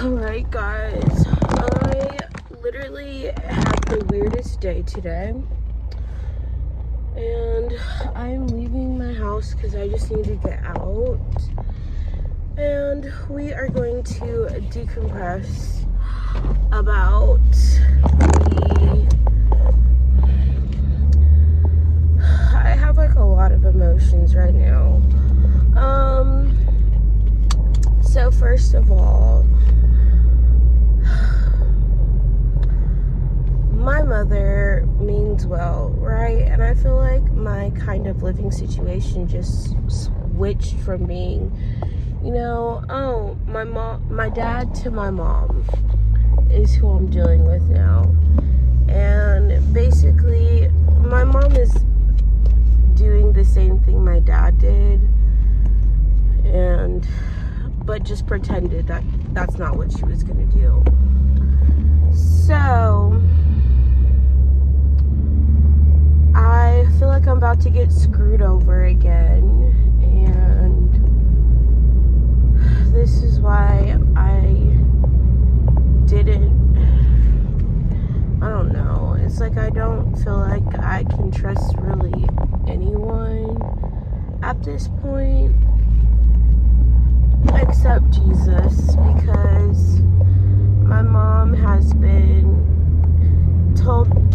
Alright guys, I literally had the weirdest day today, and I'm leaving my house because I just need to get out, and we are going to decompress about I have like a lot of emotions right now. So first of all, my mother means well, right? And I feel like my kind of living situation just switched from being, my dad to my mom is who I'm dealing with now. And basically, my mom is doing the same thing my dad did, but just pretended that that's not what she was gonna do. So I feel like I'm about to get screwed over again, and this is why I don't know. It's like I don't feel like I can trust really anyone at this point except Jesus, because my mom has been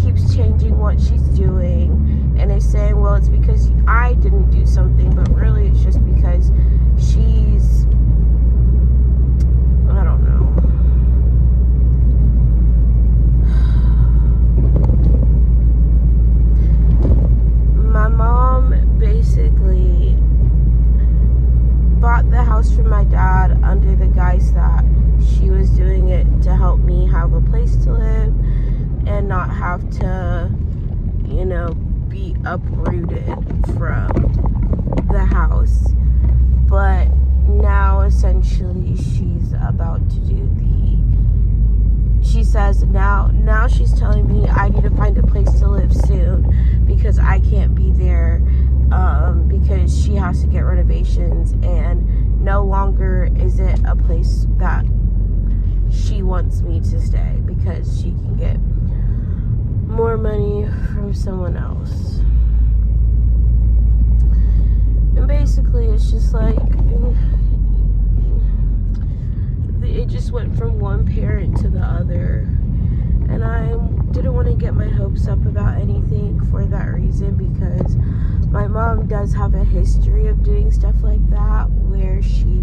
keeps changing what she's doing and is saying, well, it's because I didn't do something, but really it's just because she's, I don't know. My mom basically bought the house from my dad under the guise that she was doing it to help me have a place to live and not have to, be uprooted from the house. But now essentially she's about to do she says now she's telling me I need to find a place to live soon because I can't be there, because she has to get renovations, and no longer is it a place that she wants me to stay because she can get more money from someone else. And basically it's just like it just went from one parent to the other, and I didn't want to get my hopes up about anything for that reason, because my mom does have a history of doing stuff like that, where she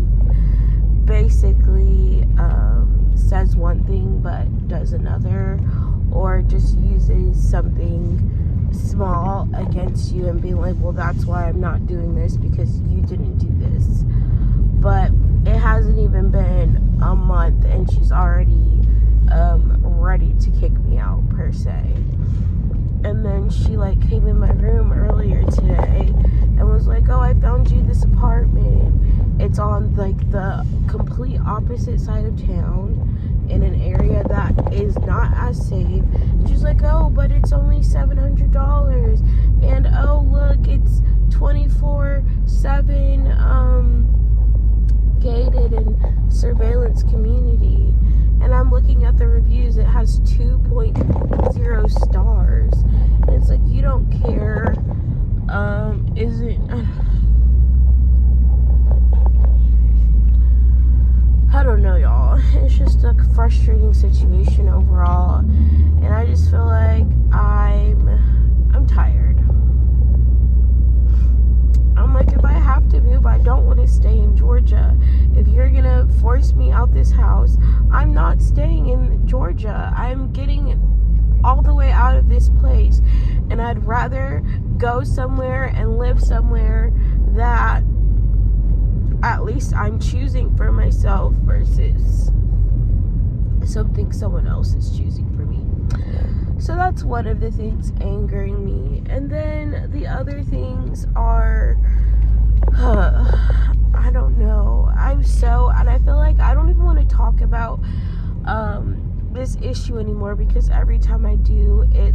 basically says one thing but does another, or just uses something small against you and being like, well, that's why I'm not doing this, because you didn't do this. But it hasn't even been a month and she's already ready to kick me out, per se. And then she came in my room earlier today and was like, oh, I found you this apartment. It's on the complete opposite side of town in an area that is not as safe. She's like, oh, but it's only $700, and oh, look, it's 24/7 gated and surveillance community. And I'm looking at the reviews, it has 2.0 stars, and it's like, you don't care. I don't know, y'all. It's just a frustrating situation overall, and I just feel like I'm tired. I'm like, if I have to move, I don't want to stay in Georgia. If you're gonna force me out this house, I'm not staying in Georgia. I'm getting all the way out of this place, and I'd rather go somewhere and live somewhere that at least I'm choosing for myself versus something someone else is choosing for me. So that's one of the things angering me. And then the other things are, I don't know. And I feel like I don't even want to talk about this issue anymore, because every time I do, it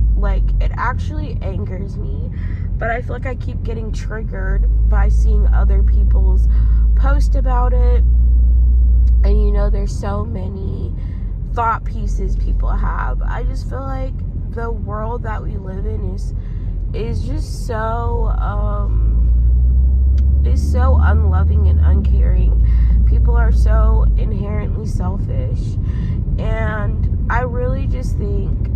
actually angers me. But I feel like I keep getting triggered by seeing other people's post about it, And you know, there's so many thought pieces people have. I just feel like the world that we live in is just so unloving and uncaring. People are so inherently selfish, and I really just think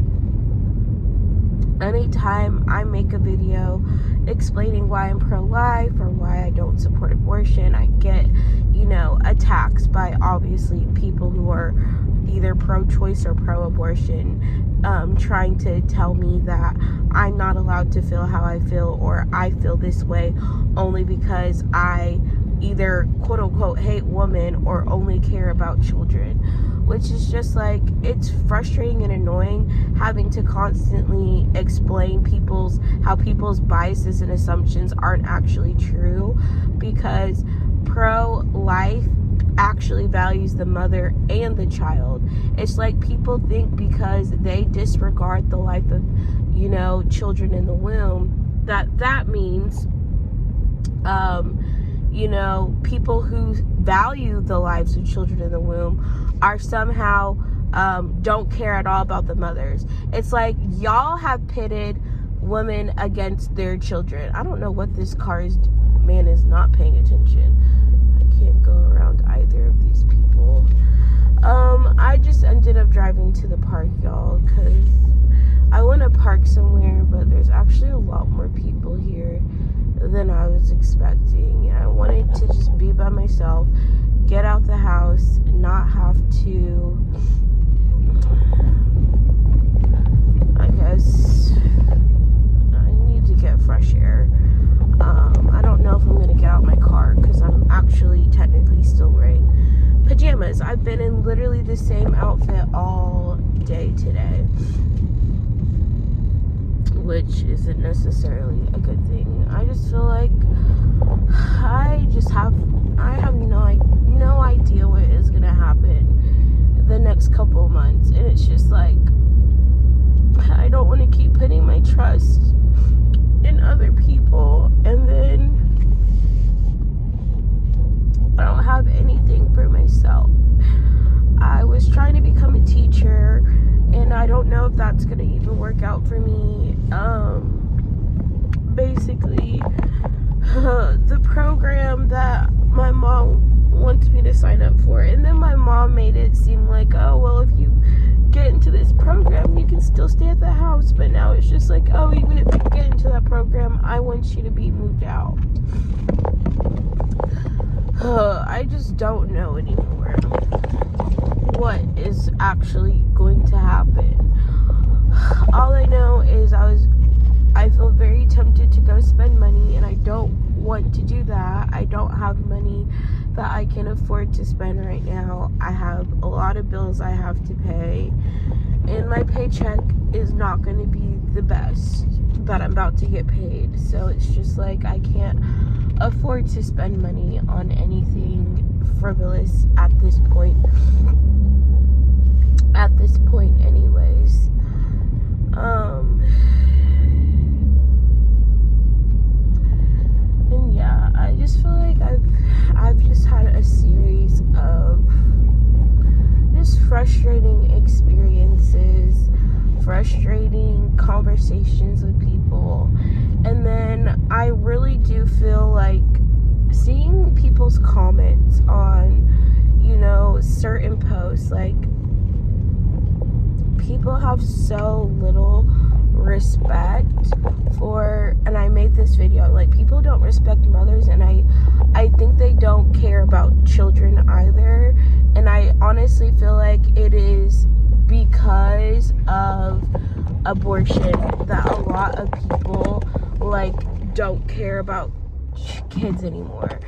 anytime I make a video explaining why I'm pro-life or why I don't support abortion, I get, you know, attacks by obviously people who are either pro-choice or pro-abortion, trying to tell me that I'm not allowed to feel how I feel, or I feel this way only because I either quote unquote hate women or only care about children, which is just like, it's frustrating and annoying having to constantly explain how people's biases and assumptions aren't actually true, because pro-life actually values the mother and the child. It's like people think because they disregard the life of, you know, children in the womb, that means you know, people who value the lives of children in the womb are somehow don't care at all about the mothers. It's like y'all have pitted women against their children. I don't know what this man is not paying attention. I can't go around either of these people. I just ended up driving to the park, y'all, because I want to park somewhere, but there's actually a lot more people here than I was expecting. And I wanted to just be by myself, get out the house, and not have to, I guess, I need to get fresh air. I don't know if I'm going to get out my car because I'm actually technically still wearing pajamas. I've been in literally the same outfit all day today, which isn't necessarily a good thing. I just feel like I have no idea what is going to happen the next couple of months, and it's just like, I don't want to keep putting my trust in other people, and then I don't have anything for myself. I was trying to become a teacher, and I don't know if that's gonna even work out for me. Basically, the program that my mom wants me to sign up for, and then my mom made it seem like, oh, well, if you get into this program, you can still stay at the house. But now it's just like, oh, even if you get into that program, I want you to be moved out. I just don't know anymore what is actually going to happen. All I know is I feel very tempted to go spend money, and I don't want to do that. I don't have money that I can afford to spend right now. I have a lot of bills I have to pay, and my paycheck is not going to be the best that I'm about to get paid. So it's just like, I can't afford to spend money on anything frivolous at this point. Anyways. And yeah, I just feel like I've just had a series of just frustrating experiences, frustrating conversations with people, and then I really do feel like seeing people's comments on, you know, certain posts, like, people have so little respect for, and I made this video, like, people don't respect mothers, and I think they don't care about children either, and I honestly feel like it is because of abortion that a lot of people, like, don't care about kids anymore.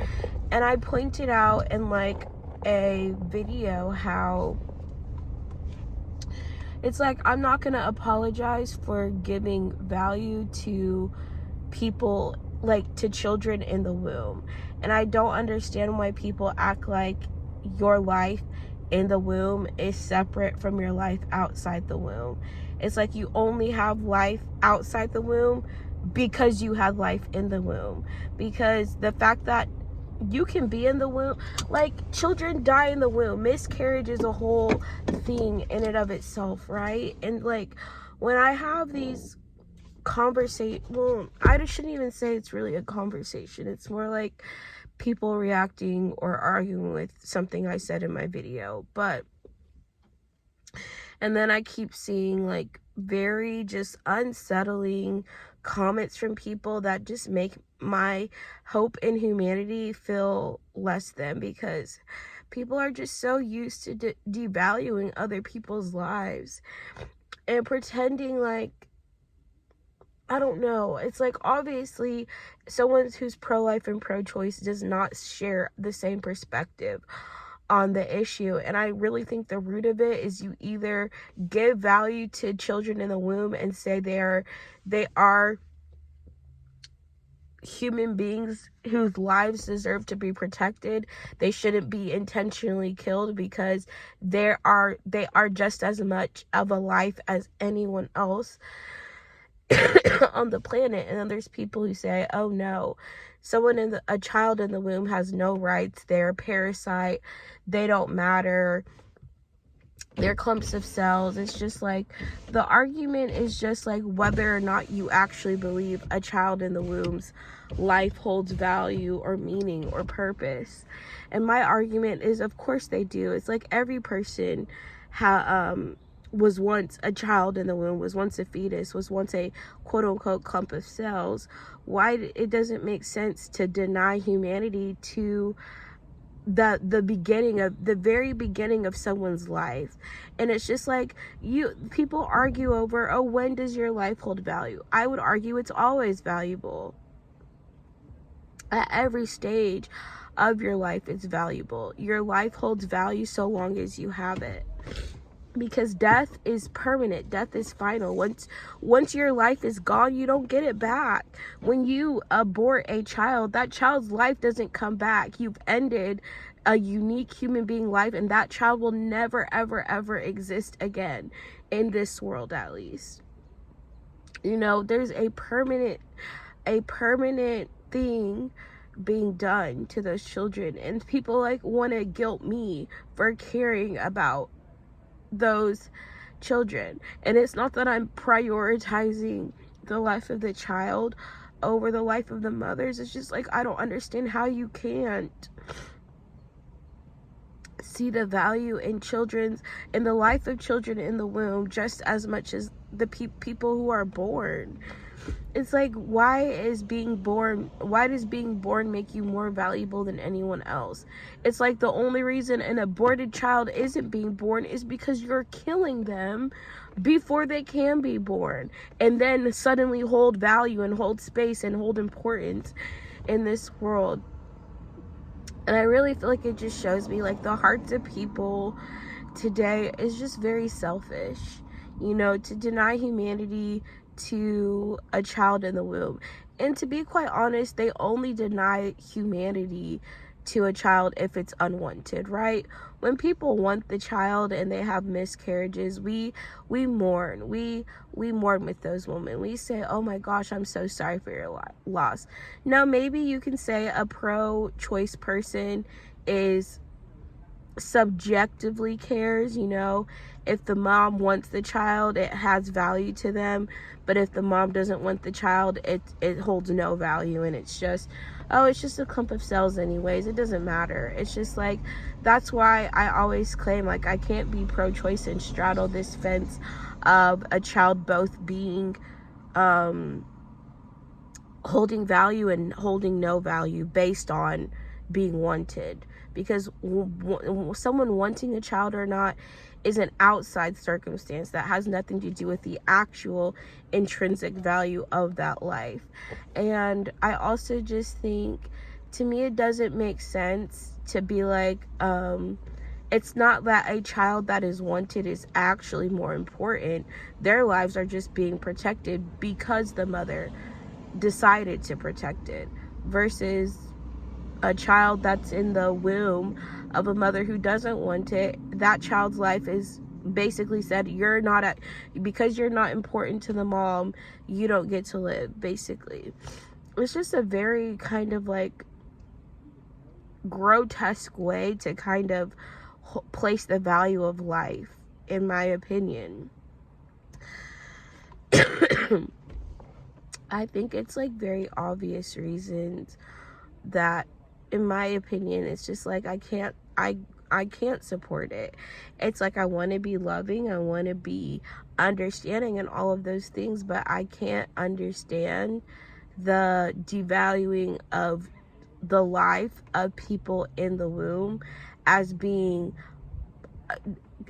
And I pointed out in, like, a video how it's like, I'm not gonna apologize for giving value to people, like, to children in the womb. And I don't understand why people act like your life in the womb is separate from your life outside the womb. It's like you only have life outside the womb because you had life in the womb. Because the fact that You can be in the womb. Like, children die in the womb. Miscarriage is a whole thing in and of itself, right? And like, when I have these well, I shouldn't even say it's really a conversation. It's more like people reacting or arguing with something I said in my video. And then I keep seeing like very just unsettling comments from people that just make my hope in humanity feel less than, because people are just so used to devaluing other people's lives and pretending like, I don't know. It's like, obviously someone who's pro-life and pro-choice does not share the same perspective on the issue. And I really think the root of it is you either give value to children in the womb and say they are human beings whose lives deserve to be protected. They shouldn't be intentionally killed because they are just as much of a life as anyone else on the planet. And then there's people who say, oh no, a child in the womb has no rights, they're a parasite, they don't matter, they're clumps of cells. It's just like, the argument is just like whether or not you actually believe a child in the womb's life holds value or meaning or purpose. And my argument is, of course they do. It's like every person was once a child in the womb, was once a fetus, was once a quote-unquote clump of cells. Why it doesn't make sense to deny humanity to the very beginning of someone's life. And it's just like, people argue over, oh, when does your life hold value? I would argue it's always valuable. At every stage of your life, it's valuable. Your life holds value so long as you have it. Because death is permanent. Death is final. Once your life is gone, you don't get it back. When you abort a child, that child's life doesn't come back. You've ended a unique human being life, and that child will never, ever, ever exist again in this world, at least. You know, there's a permanent thing being done to those children, and people like want to guilt me for caring about those children. And it's not that I'm prioritizing the life of the child over the life of the mothers. It's just like, I don't understand how you can't see the value in the life of children in the womb just as much as the people who are born. It's like, why does being born make you more valuable than anyone else? It's like the only reason an aborted child isn't being born is because you're killing them before they can be born, and then suddenly hold value and hold space and hold importance in this world. And I really feel like it just shows me like the hearts of people today is just very selfish, you know, to deny humanity to a child in the womb. And to be quite honest, they only deny humanity to a child if it's unwanted, right? When people want the child and they have miscarriages, we mourn. We mourn with those women. We say, oh my gosh, I'm so sorry for your loss. Now, maybe you can say a pro-choice person is subjectively cares, you know, if the mom wants the child, it has value to them, but if the mom doesn't want the child, it holds no value, and it's just, oh, it's just a clump of cells anyways, it doesn't matter. It's just like, that's why I always claim, like, I can't be pro-choice and straddle this fence of a child both being holding value and holding no value based on being wanted. Because someone wanting a child or not is an outside circumstance that has nothing to do with the actual intrinsic value of that life. And I also just think, to me, it doesn't make sense to be like, it's not that a child that is wanted is actually more important. Their lives are just being protected because the mother decided to protect it, versus a child that's in the womb of a mother who doesn't want it. That child's life is basically said, because you're not important to the mom, you don't get to live, basically. It's just a very kind of like grotesque way to kind of place the value of life, in my opinion. I think it's like very obvious reasons that, in my opinion, it's just like I can't support it. It's like I want to be loving, I want to be understanding and all of those things, but I can't understand the devaluing of the life of people in the womb as being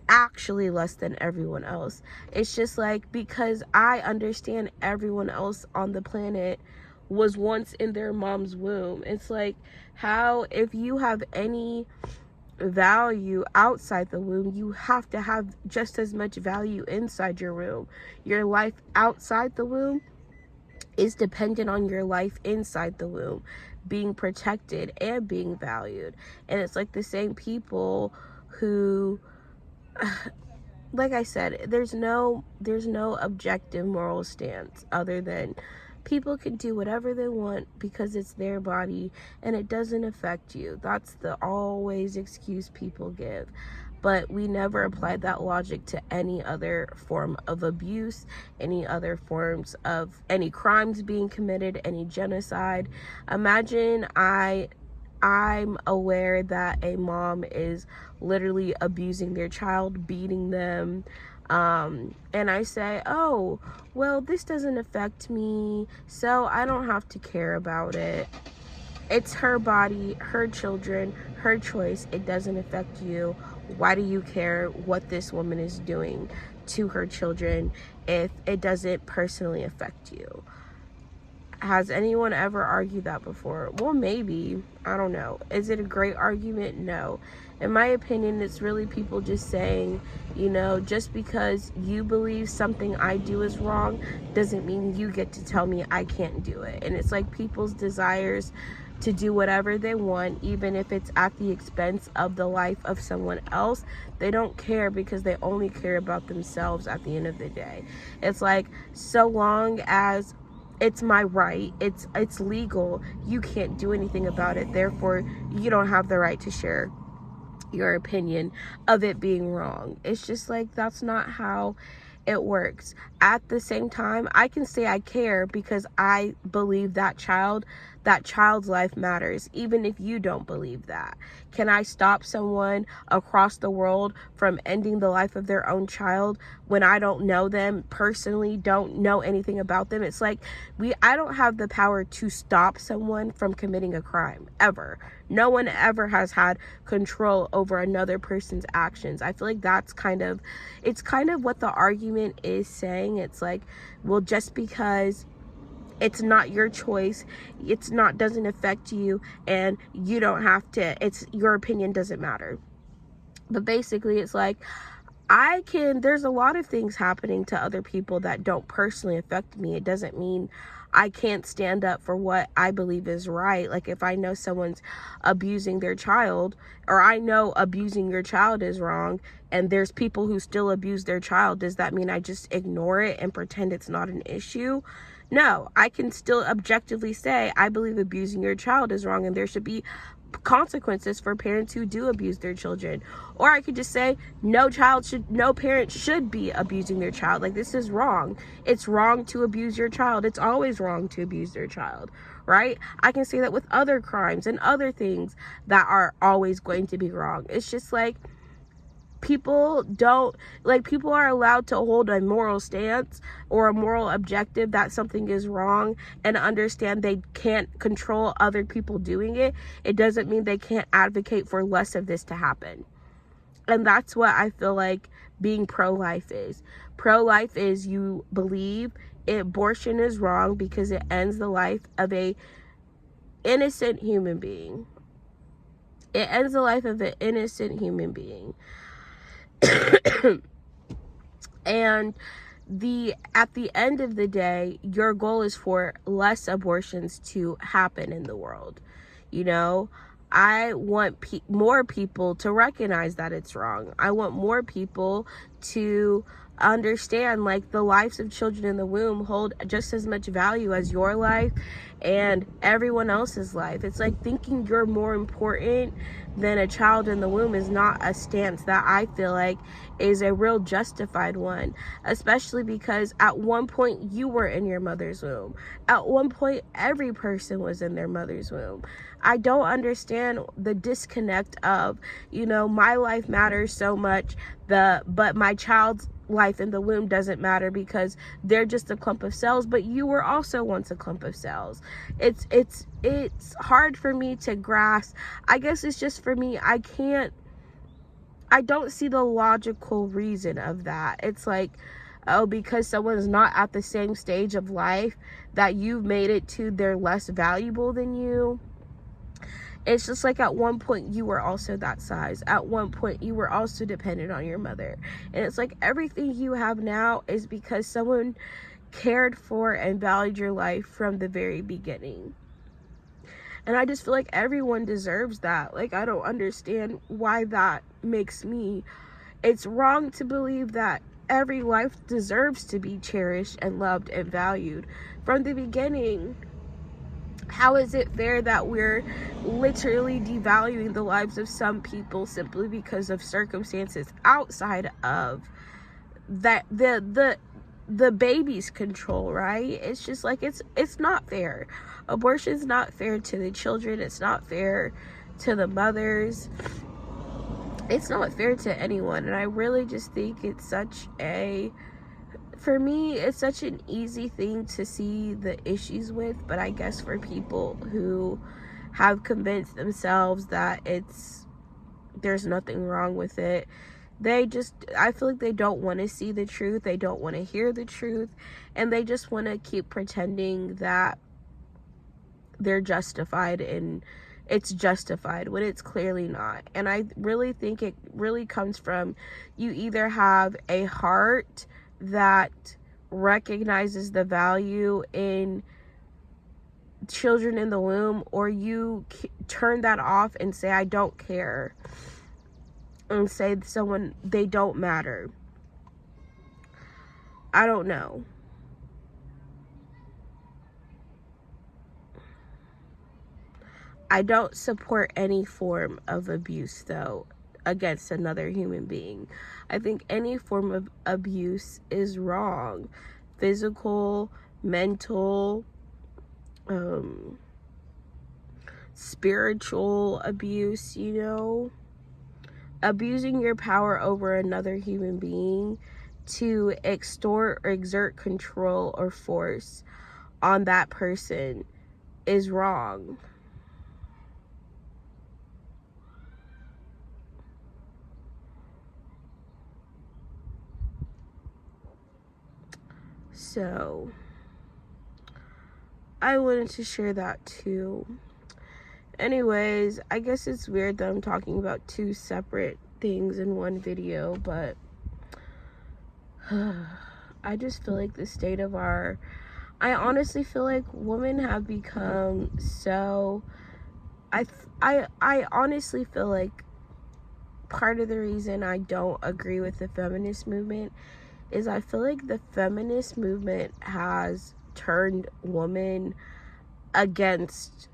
actually less than everyone else. It's just like, because I understand everyone else on the planet was once in their mom's womb. It's like, how, if you have any value outside the womb, you have to have just as much value inside your womb. Your life outside the womb is dependent on your life inside the womb being protected and being valued. And it's like the same people who, like I said, there's no objective moral stance other than people can do whatever they want because it's their body and it doesn't affect you. That's the always excuse people give. But we never applied that logic to any other form of abuse, any other forms of any crimes being committed, any genocide. Imagine I'm aware that a mom is literally abusing their child, beating them, and I say, oh, well, this doesn't affect me, so I don't have to care about it. It's her body, her children, her choice. It doesn't affect you. Why do you care what this woman is doing to her children if it doesn't personally affect you? Has anyone ever argued that before? Well, maybe. I don't know. Is it a great argument? No. In my opinion, it's really people just saying, you know, just because you believe something I do is wrong doesn't mean you get to tell me I can't do it. And it's like people's desires to do whatever they want, even if it's at the expense of the life of someone else. They don't care because they only care about themselves at the end of the day. It's like, so long as it's my right, it's legal, you can't do anything about it, therefore you don't have the right to share your opinion of it being wrong. It's just like, that's not how it works. At the same time, I can say I care because I believe that child's life matters, even if you don't believe that. Can I stop someone across the world from ending the life of their own child when I don't know them personally, don't know anything about them? It's like, I don't have the power to stop someone from committing a crime, ever. No one ever has had control over another person's actions. I feel like it's kind of what the argument is saying. It's like, well, just because it's not your choice, doesn't affect you, and you don't have to, your opinion doesn't matter. But basically, it's like, there's a lot of things happening to other people that don't personally affect me. It doesn't mean I can't stand up for what I believe is right. Like, if I know someone's abusing their child, or I know abusing your child is wrong, and there's people who still abuse their child, does that mean I just ignore it and pretend it's not an issue? No, I can still objectively say, I believe abusing your child is wrong and there should be consequences for parents who do abuse their children. Or I could just say, no parent should be abusing their child. Like, this is wrong. It's wrong to abuse your child. It's always wrong to abuse their child, right? I can say that with other crimes and other things that are always going to be wrong. It's just like, people are allowed to hold a moral stance or a moral objective that something is wrong, and understand they can't control other people doing it. It doesn't mean they can't advocate for less of this to happen. And that's what I feel like being pro-life is. Pro-life is, you believe abortion is wrong because it ends the life of a innocent human being. It ends the life of an innocent human being. And at the end of the day, your goal is for less abortions to happen in the world. You know, I want more people to recognize that it's wrong. I want more people to understand, like, the lives of children in the womb hold just as much value as your life and everyone else's life. It's like thinking you're more important than a child in the womb is not a stance that I feel like is a real justified one, especially because at one point you were in your mother's womb. At one point every person was in their mother's womb. I don't understand the disconnect of, my life matters so much, but my child's life in the womb doesn't matter because they're just a clump of cells, but you were also once a clump of cells. It's hard for me to grasp. I guess it's just for me, I don't see the logical reason of that. It's like, oh, because someone's not at the same stage of life that you've made it to, they're less valuable than you. It's just like at one point you were also that size. At one point you were also dependent on your mother. And it's like everything you have now is because someone cared for and valued your life from the very beginning. And I just feel like everyone deserves that. Like, I don't understand why that makes me. It's wrong to believe that every life deserves to be cherished and loved and valued from the beginning. How is it fair that we're literally devaluing the lives of some people simply because of circumstances outside of that the baby's control, right? It's just like it's not fair. Abortion's not fair to the children. It's not fair to the mothers. It's not fair to anyone. And I really just think for me, it's such an easy thing to see the issues with, but I guess for people who have convinced themselves that there's nothing wrong with it, I feel like they don't want to see the truth, they don't want to hear the truth, and they just want to keep pretending that they're justified and it's justified when it's clearly not. And I really think it really comes from, you either have a heart that recognizes the value in children in the womb, or you turn that off and say, I don't care, and say they don't matter. I don't know. I don't support any form of abuse, though, against another human being. I think any form of abuse is wrong. Physical, mental, spiritual abuse, abusing your power over another human being to extort or exert control or force on that person is wrong. So I wanted to share that too. Anyways, I guess it's weird that I'm talking about two separate things in one video, but I just feel like the state of I honestly feel like women have become so, I honestly feel like part of the reason I don't agree with the feminist movement is I feel like the feminist movement has turned women against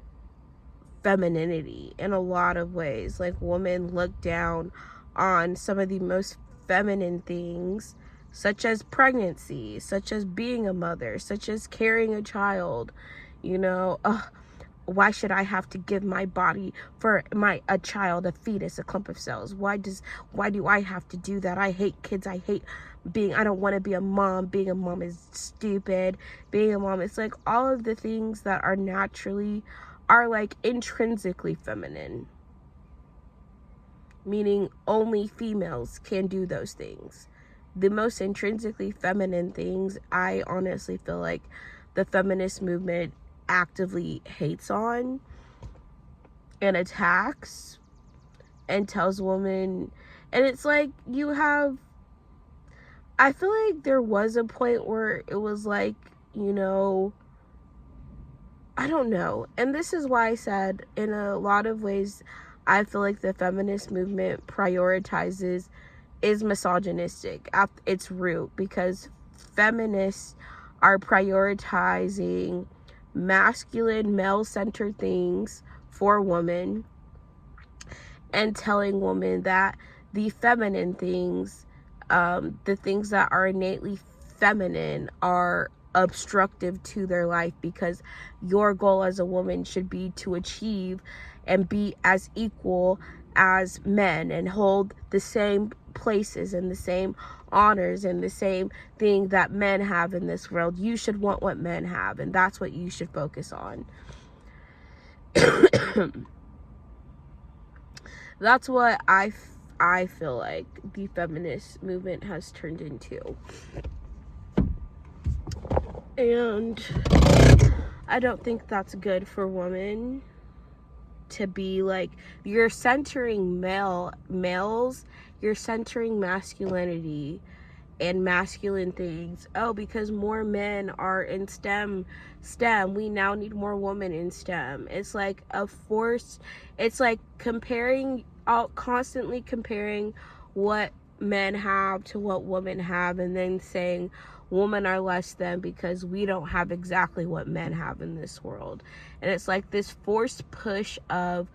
femininity in a lot of ways. Like, women look down on some of the most feminine things, such as pregnancy, such as being a mother, such as carrying a child. Why should I have to give my body for a child, a fetus, a clump of cells? Why do I have to do that? I hate kids. I don't want to be a mom. Being a mom is stupid. Being a mom, it's like all of the things that are like intrinsically feminine, meaning only females can do those things. The most intrinsically feminine things, I honestly feel like the feminist movement actively hates on and attacks and tells women. And it's like, I feel like there was a point where it was like, I don't know. And this is why I said, in a lot of ways, I feel like the feminist movement prioritizes is misogynistic at its root, because feminists are prioritizing masculine, male-centered things for women and telling women that the feminine things, the things that are innately feminine, are obstructive to their life, because your goal as a woman should be to achieve and be as equal as men and hold the same places and the same honors and the same thing that men have in this world. You should want what men have, and that's what you should focus on. That's what I feel like the feminist movement has turned into. And I don't think that's good for women to be like, you're centering males, you're centering masculinity and masculine things. Oh, because more men are in STEM, we now need more women in STEM. It's like a force. It's like constantly comparing what men have to what women have, and then saying women are less than because we don't have exactly what men have in this world. And it's like this forced push of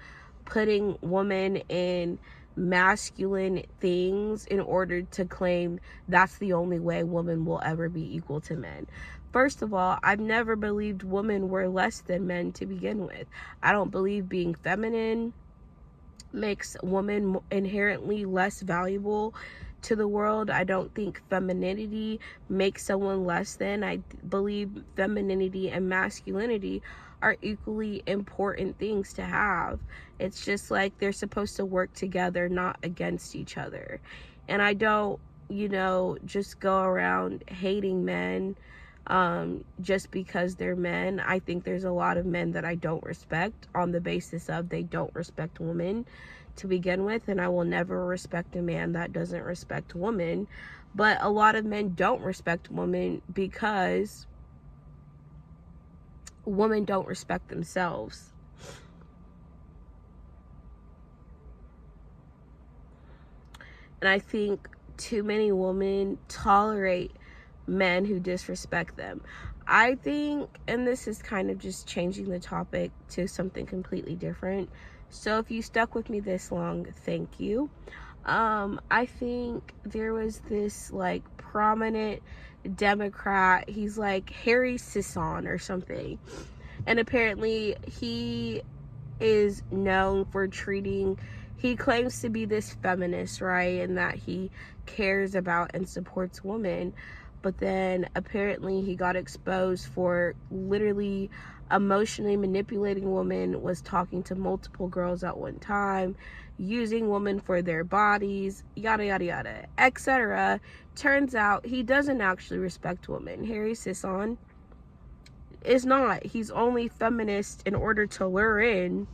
putting women in masculine things in order to claim that's the only way women will ever be equal to men. First of all, I've never believed women were less than men to begin with. I don't believe being feminine makes women inherently less valuable to the world. I don't think femininity makes someone less than. I believe femininity and masculinity are equally important things to have. It's just like they're supposed to work together, not against each other. And I don't, just go around hating men just because they're men. I think there's a lot of men that I don't respect on the basis of they don't respect women to begin with, and I will never respect a man that doesn't respect women. But a lot of men don't respect women because women don't respect themselves. And I think too many women tolerate men who disrespect them. I think, and this is kind of just changing the topic to something completely different, so if you stuck with me this long, thank you. I think there was this like prominent Democrat, he's like Harry Sisson or something, and apparently he is known for he claims to be this feminist, right, and that he cares about and supports women, but then apparently he got exposed for literally emotionally manipulating women, was talking to multiple girls at one time, using women for their bodies, yada yada yada, etc. Turns out he doesn't actually respect women. Harry Sisson is not. He's only feminist in order to lure in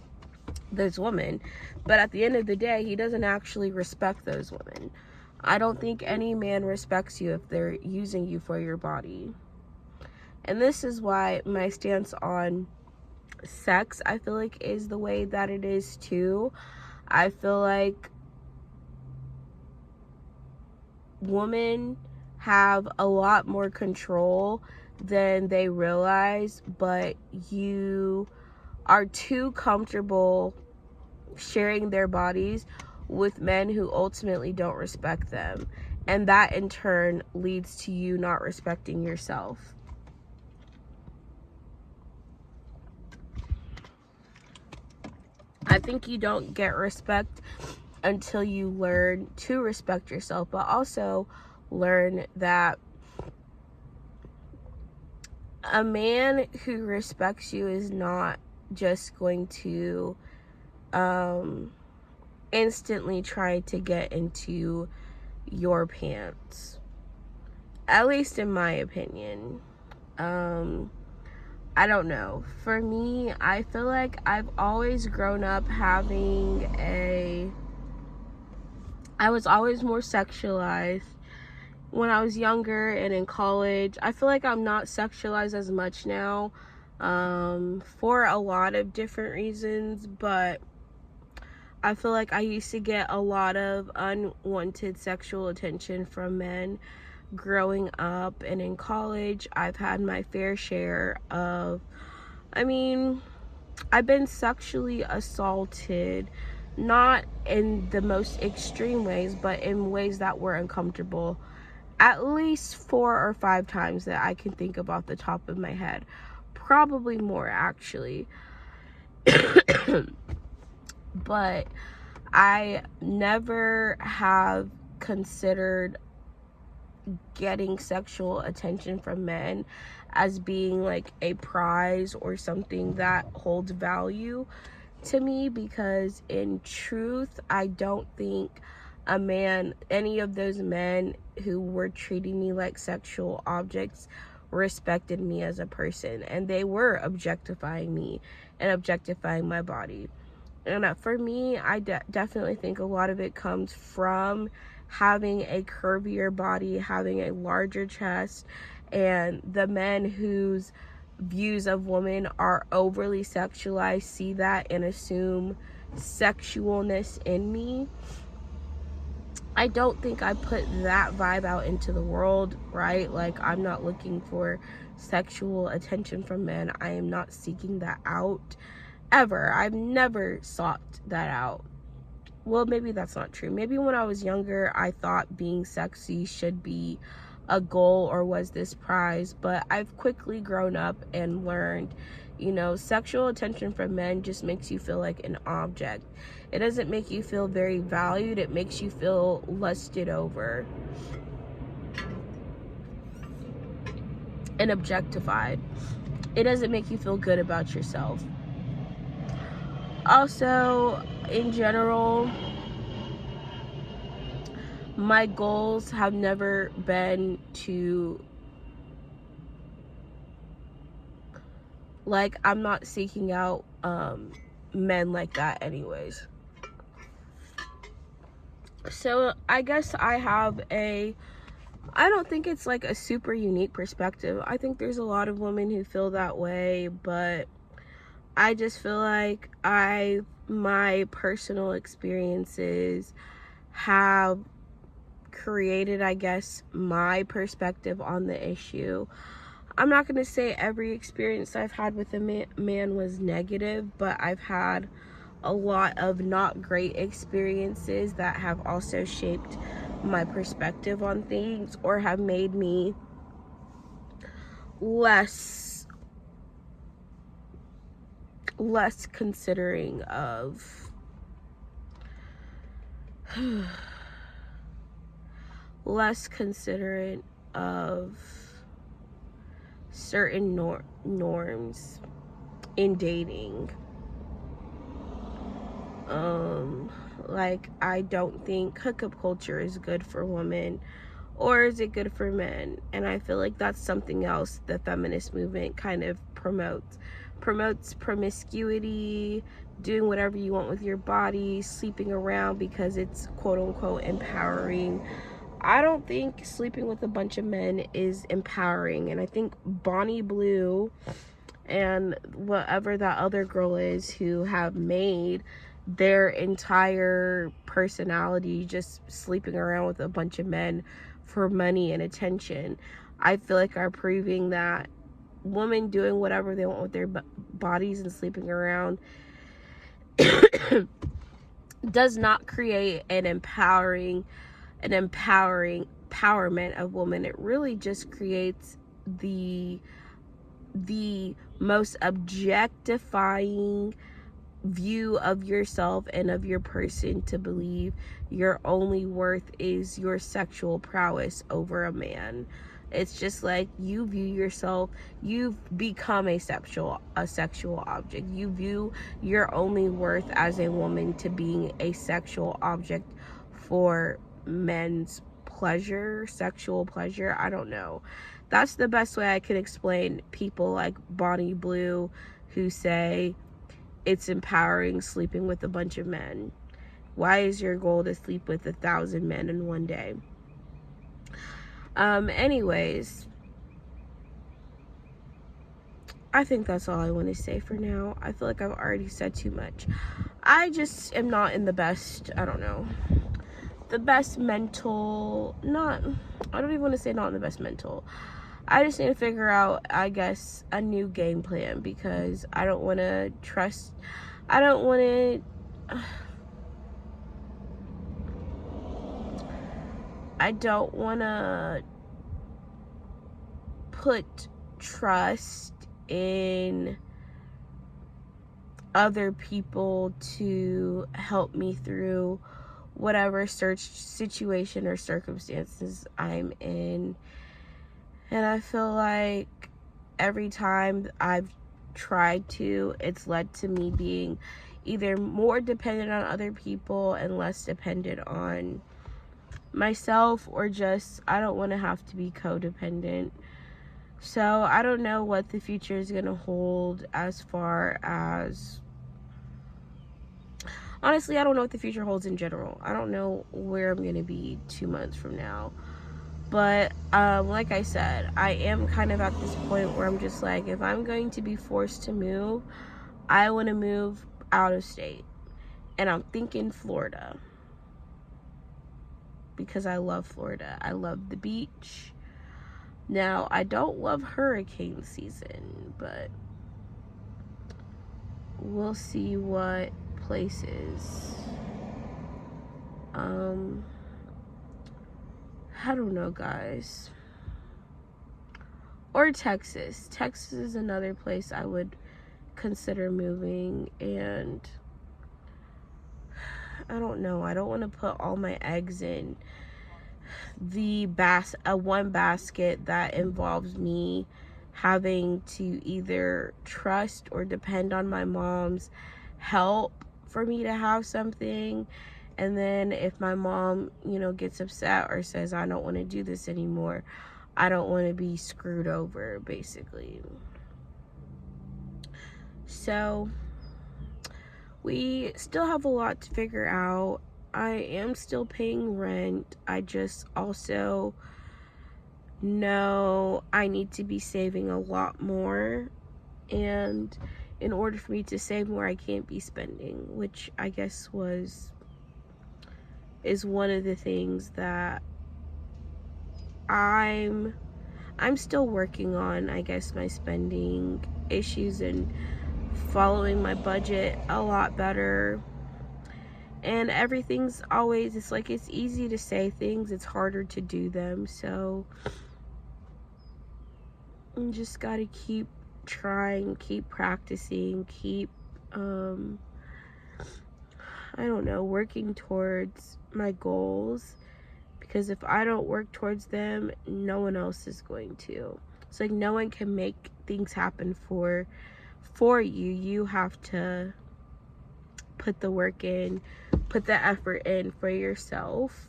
those women, but at the end of the day, he doesn't actually respect those women. I don't think any man respects you if they're using you for your body. And this is why my stance on sex, I feel like, is the way that it is too. I feel like women have a lot more control than they realize, but you are too comfortable sharing their bodies with men who ultimately don't respect them, and that in turn leads to you not respecting yourself. I think you don't get respect until you learn to respect yourself, but also learn that a man who respects you is not just going to instantly try to get into your pants. At least in my opinion. I don't know. For me, I feel like I've always grown up I was always more sexualized when I was younger and in college. I feel like I'm not sexualized as much now, for a lot of different reasons, but I feel like I used to get a lot of unwanted sexual attention from men growing up, and in college I've had my fair share of, I mean, I've been sexually assaulted, not in the most extreme ways, but in ways that were uncomfortable, at least 4 or 5 times that I can think of off the top of my head. Probably more, actually. But I never have considered getting sexual attention from men as being like a prize or something that holds value to me, because in truth, I don't think any of those men who were treating me like sexual objects respected me as a person, and they were objectifying me and objectifying my body. And for me, I definitely think a lot of it comes from having a curvier body, having a larger chest, and the men whose views of women are overly sexualized see that and assume sexualness in me. I don't think I put that vibe out into the world, right? Like, I'm not looking for sexual attention from men. I am not seeking that out ever. I've never sought that out. Well, maybe that's not true. Maybe when I was younger, I thought being sexy should be a goal or was this prize, but I've quickly grown up and learned, sexual attention from men just makes you feel like an object. It doesn't make you feel very valued. It makes you feel lusted over and objectified. It doesn't make you feel good about yourself. Also, in general, my goals have never been to, like, I'm not seeking out men like that anyways. So I guess I have I don't think it's like a super unique perspective. I think there's a lot of women who feel that way, but I just feel like my personal experiences have created, I guess, my perspective on the issue. I'm not going to say every experience I've had with a man was negative, but I've had a lot of not great experiences that have also shaped my perspective on things, or have made me less considering of less considerate of certain norms in dating. Like, I don't think hookup culture is good for women, or is it good for men? And I feel like that's something else the feminist movement kind of promotes promiscuity, doing whatever you want with your body, sleeping around because it's quote unquote empowering. I don't think sleeping with a bunch of men is empowering, and I think Bonnie Blue and whatever that other girl is who have made their entire personality just sleeping around with a bunch of men for money and attention, I feel like are proving that women doing whatever they want with their bodies and sleeping around does not create an empowerment of women. It really just creates the most objectifying view of yourself and of your person, to believe your only worth is your sexual prowess over a man. It's just like, you view yourself, you've become a sexual object. You view your only worth as a woman to being a sexual object for men's pleasure, sexual pleasure. I don't know. That's the best way I could explain people like Bonnie Blue who say it's empowering sleeping with a bunch of men. Why is your goal to sleep with 1,000 men in one day? Anyways, I think that's all I want to say for now. I feel like I've already said too much. I just am not in the best, I don't know, the best mental, I don't even want to say not in the best mental. I just need to figure out, I guess, a new game plan, because I don't want to put trust in other people to help me through whatever situation or circumstances I'm in. And I feel like every time I've tried to, it's led to me being either more dependent on other people and less dependent on myself, or just I don't want to have to be codependent. So I don't know what the future is going to hold as far as, honestly, I don't know what the future holds in general. I don't know where I'm going to be 2 months from now. But like I said, I am kind of at this point where I'm just like, if I'm going to be forced to move, I want to move out of state. And I'm thinking Florida, because I love Florida. I love the beach. Now, I don't love hurricane season, but we'll see what places. I don't know, guys. Or Texas. Texas is another place I would consider moving, and I don't know. I don't want to put all my eggs in the one basket that involves me having to either trust or depend on my mom's help for me to have something. And then if my mom, gets upset or says, I don't want to do this anymore, I don't want to be screwed over, basically. So we still have a lot to figure out. I am still paying rent. I just also know I need to be saving a lot more. And in order for me to save more, I can't be spending, which I guess is one of the things that I'm still working on, I guess, my spending issues and following my budget a lot better. And everything's always, it's like, it's easy to say things, it's harder to do them. So you just gotta keep trying, keep practicing, keep I don't know, working towards my goals, because if I don't work towards them, no one else is going to. It's like no one can make things happen for you. You have to put the work in, put the effort in for yourself.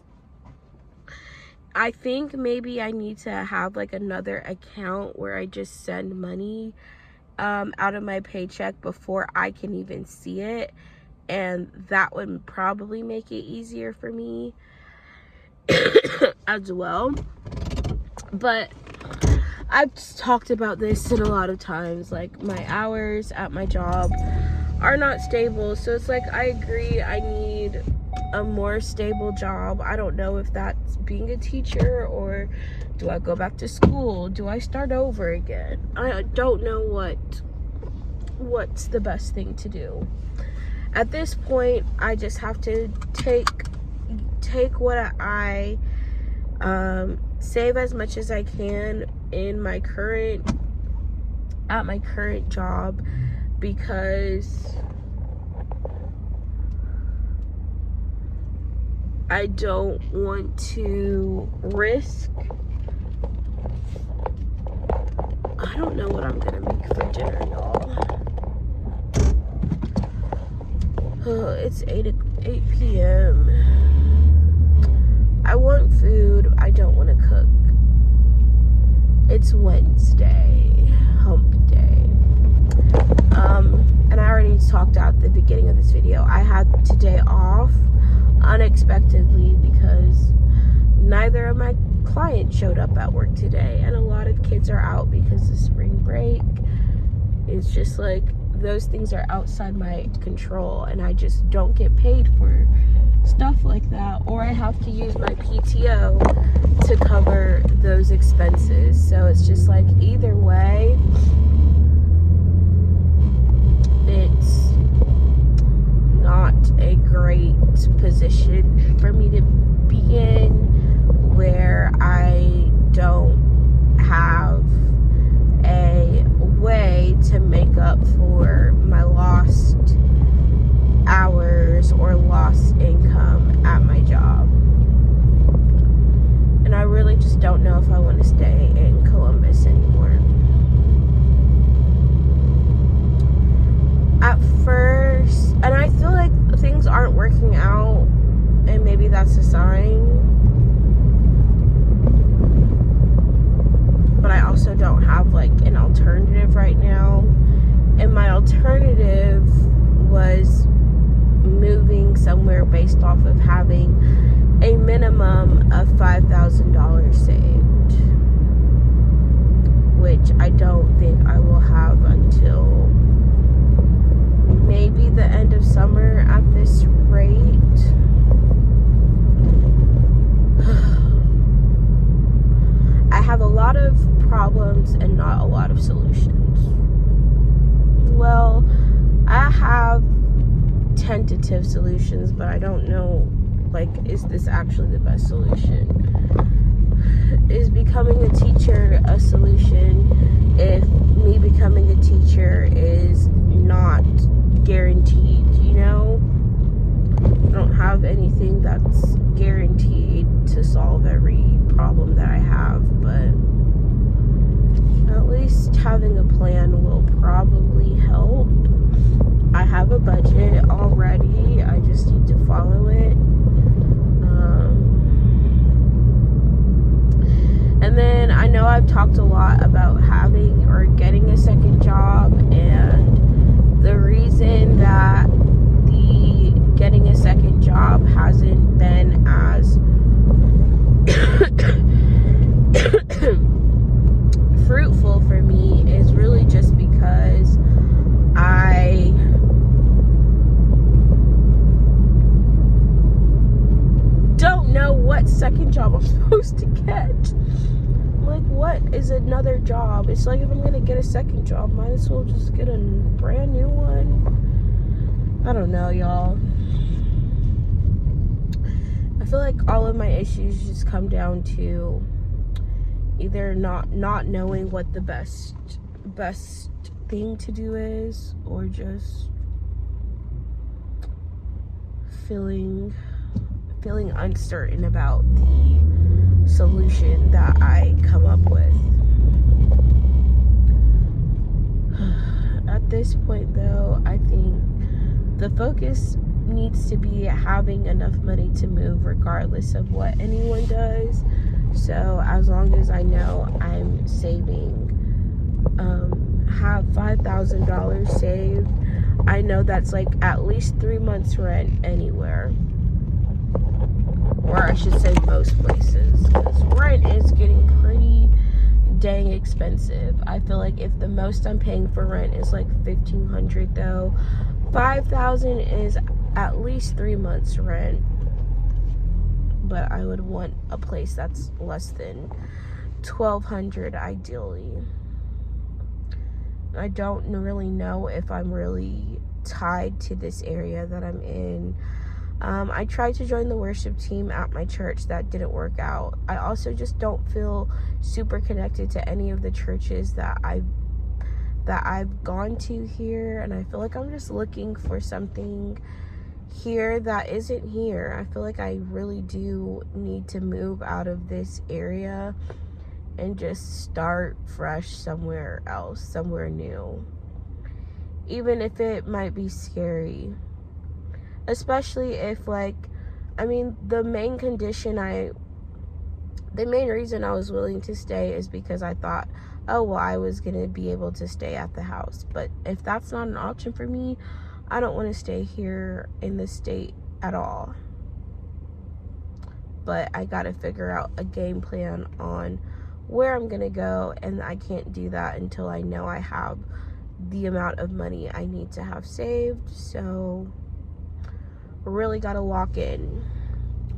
I think maybe I need to have like another account where I just send money out of my paycheck before I can even see it, and that would probably make it easier for me as well. But I've talked about this in a lot of times, like my hours at my job are not stable. So it's like, I agree, I need a more stable job. I don't know if that's being a teacher, or do I go back to school? Do I start over again? I don't know what's the best thing to do. At this point, I just have to take what I save as much as I can at my current job, because I don't want to risk. I don't know what I'm gonna make for dinner, y'all. It's 8 p.m. I want food. I don't want to cook. It's Wednesday, hump day. And I already talked at the beginning of this video. I had today off unexpectedly because neither of my clients showed up at work today, and a lot of kids are out because of spring break. It's just like those things are outside my control, and I just don't get paid for stuff like that, or I have to use my PTO to cover those expenses. So it's just like either way, it's not a great position for me to be in, where I don't have a way to make up for my lost hours or lost income at my job. And I really just don't know if I want to stay in Columbus anymore. At first, and I feel like things aren't working out, and maybe that's a sign, but I also don't have like an alternative right now. And my alternative was moving somewhere based off of having a minimum of $5,000 saved, which I don't think I will have until maybe the end of summer at this rate. I have a lot of problems and not a lot of solutions. Well, I have tentative solutions, but I don't know, like, is this actually the best solution? Is becoming a teacher a solution if me becoming a teacher is not guaranteed, you know? I don't have anything that's guaranteed to solve every problem that I have, but at least having a plan will probably help. I have a budget already, I just need to follow it. And then I know I've talked a lot about having or getting a second job, and the reason that the getting a second job hasn't been as fruitful for me is really just because I don't know what second job I'm supposed to get. Like, what is another job? It's like, if I'm gonna get a second job, might as well just get a brand new one. I don't know, y'all. I feel like all of my issues just come down to either not knowing what the best thing to do is, or just feeling uncertain about the solution that I come up with. At this point, though, I think the focus needs to be having enough money to move regardless of what anyone does. So as long as I know I'm saving, have $5,000 saved, I know that's like at least 3 months rent anywhere. Or I should say most places, because rent is getting pretty dang expensive. I feel like if the most I'm paying for rent is like $1,500, though, $5,000 is at least 3 months rent. But I would want a place that's less than $1,200 ideally. I don't really know if I'm really tied to this area that I'm in. I tried to join the worship team at my church. That didn't work out. I also just don't feel super connected to any of the churches that I've gone to here, and I feel like I'm just looking for something here that isn't here. I feel like I really do need to move out of this area and just start fresh somewhere else, somewhere new. Even if it might be scary. Especially if, like, I mean, the main reason I was willing to stay is because I thought, oh, well, I was going to be able to stay at the house. But if that's not an option for me, I don't want to stay here in this state at all. But I got to figure out a game plan on where I'm going to go, and I can't do that until I know I have the amount of money I need to have saved. So really got to lock in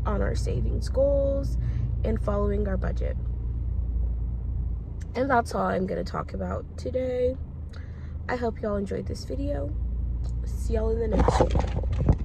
on our savings goals and following our budget. And that's all I'm going to talk about today. I hope y'all enjoyed this video. See y'all in the next one.